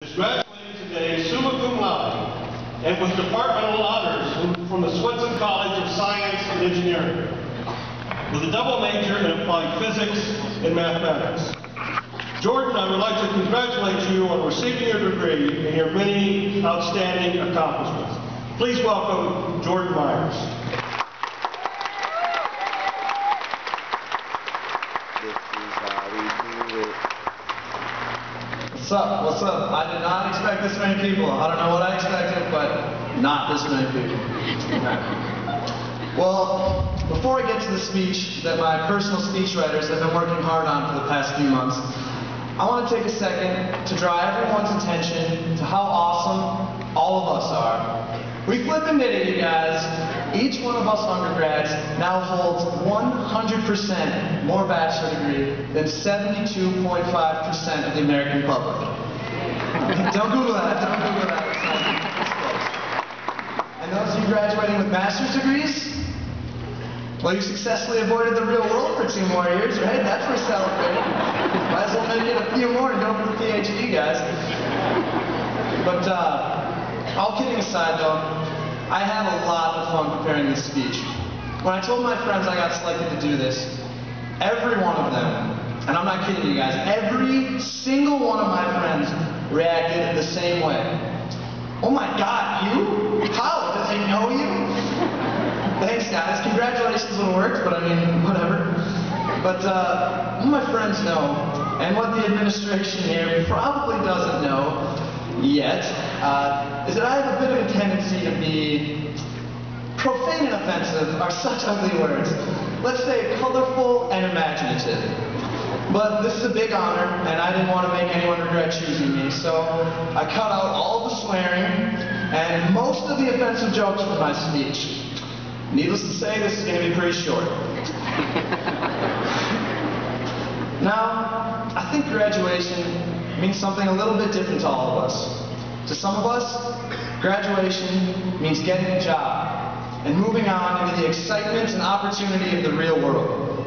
is graduating today summa cum laude and with departmental honors from the Swinson College of Science and Engineering with a double major in applied physics and mathematics. Jordan, I would like to congratulate you on receiving your degree and your many outstanding accomplishments. Please welcome Jordan Maiers. What's up? What's up? I did not expect this many people. I don't know what I expected, but not this many people. Well, before I get to the speech that my personal speechwriters have been working hard on for the past few months, I want to take a second to draw everyone's attention to how awesome all of us are. We flippin' did it, you guys. Each one of us undergrads now holds 100% more bachelor degree than 72.5% of the American public. Don't Google that, don't Google that. And those of you graduating with master's degrees, well, you successfully avoided the real world for 2 more years, right? That's worth celebrating. Might as well maybe get a few more and go for the PhD, guys. But all kidding aside, though, I had a lot of fun preparing this speech. When I told my friends I got selected to do this, every one of them, and I'm not kidding you guys, every single one of my friends reacted the same way. Oh my God, you? How? Did they know you? Thanks, guys. Congratulations when it worked, but I mean, whatever. But what my friends know, and what the administration here probably doesn't know yet, is that I have a bit of a tendency to be profane and offensive are such ugly words. Let's say colorful and imaginative. But this is a big honor, and I didn't want to make anyone regret choosing me, so I cut out all the swearing and most of the offensive jokes from my speech. Needless to say, this is going to be pretty short. Now, I think graduation means something a little bit different to all of us. To some of us, graduation means getting a job and moving on into the excitement and opportunity of the real world.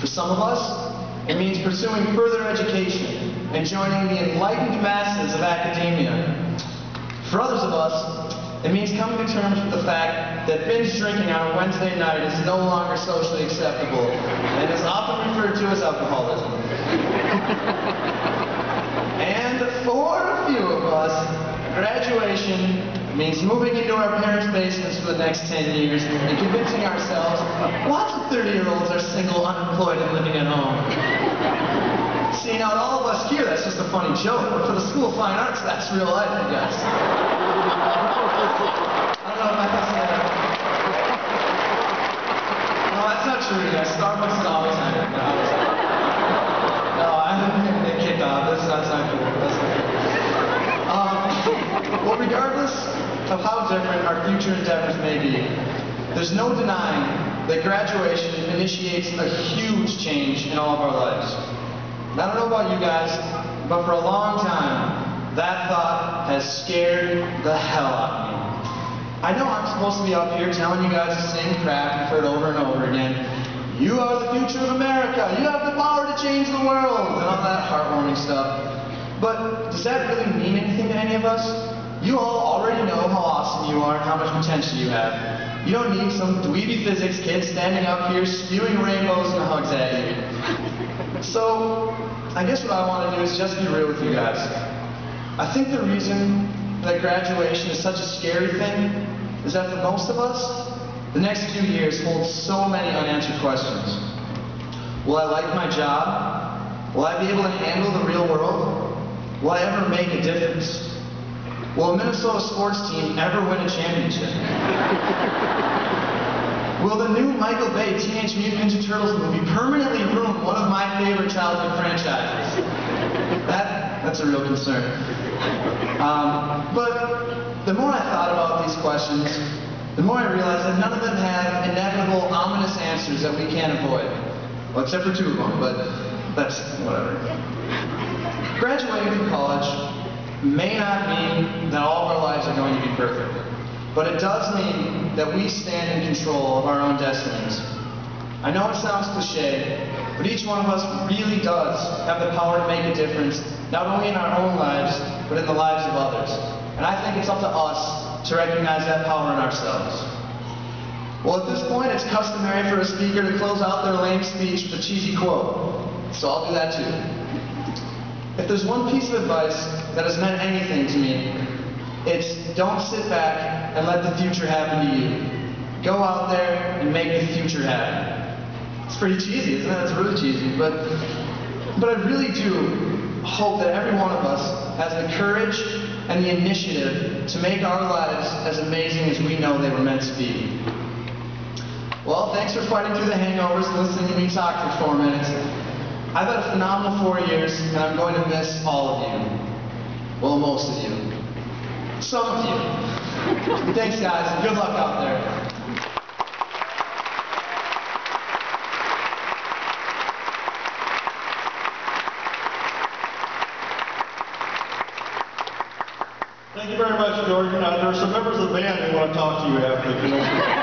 For some of us, it means pursuing further education and joining the enlightened masses of academia. For others of us, it means coming to terms with the fact that binge drinking on a Wednesday night is no longer socially acceptable and is often referred to as alcoholism. And for a few of us, graduation means moving into our parents' basements for the next 10 years and convincing ourselves lots of 30-year-olds are single, unemployed, and living at home. See, now to all of us here, that's just a funny joke, but for the School of Fine Arts, that's real life, I guess. I don't know if I can say that. No, that's not true, you guys. Starbucks is always hanging. No, I didn't get kicked off. That's not cool. That's not cool. Well, regardless of how different our future endeavors may be, there's no denying that graduation initiates a huge change in all of our lives. I don't know about you guys, but for a long time, that thought has scared the hell out of me. I know I'm supposed to be up here telling you guys the same crap you've heard over and over again. You are the future of America. You have the power to change the world, and all that heartwarming stuff. But does that really mean anything to any of us? You all already know how awesome you are and how much potential you have. You don't need some dweeby physics kid standing up here spewing rainbows and hugs at you. So, I guess what I want to do is just be real with you guys. I think the reason that graduation is such a scary thing is that for most of us, the next few years hold so many unanswered questions. Will I like my job? Will I be able to handle the real world? Will I ever make a difference? Will a Minnesota sports team ever win a championship? Will the new Michael Bay Teenage Mutant Ninja Turtles movie permanently ruin one of my favorite childhood franchises? That's a real concern. But the more I thought about these questions, the more I realized that none of them have inevitable, ominous answers that we can't avoid. Well, except for 2 of them, but that's whatever. Graduating from college may not mean that all of our lives are going to be perfect, but it does mean that we stand in control of our own destinies. I know it sounds cliche, but each one of us really does have the power to make a difference, not only in our own lives, but in the lives of others. And I think it's up to us to recognize that power in ourselves. Well, at this point, it's customary for a speaker to close out their lame speech with a cheesy quote. So I'll do that too. If there's one piece of advice that has meant anything to me, it's don't sit back and let the future happen to you. Go out there and make the future happen. It's pretty cheesy, isn't it? It's really cheesy, but I really do hope that every one of us has the courage and the initiative to make our lives as amazing as we know they were meant to be. Well, thanks for fighting through the hangovers and listening to me talk for 4 minutes. I've had a phenomenal 4 years, and I'm going to miss all of you. Well, most of you. Some of you. Thanks, guys, and good luck out there. Thank you very much, Jordan. There are some members of the band who want to talk to you after the convention.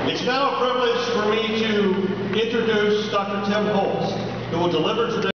It's now a privilege for me to introduce Dr. Tim Holtz, who will deliver today.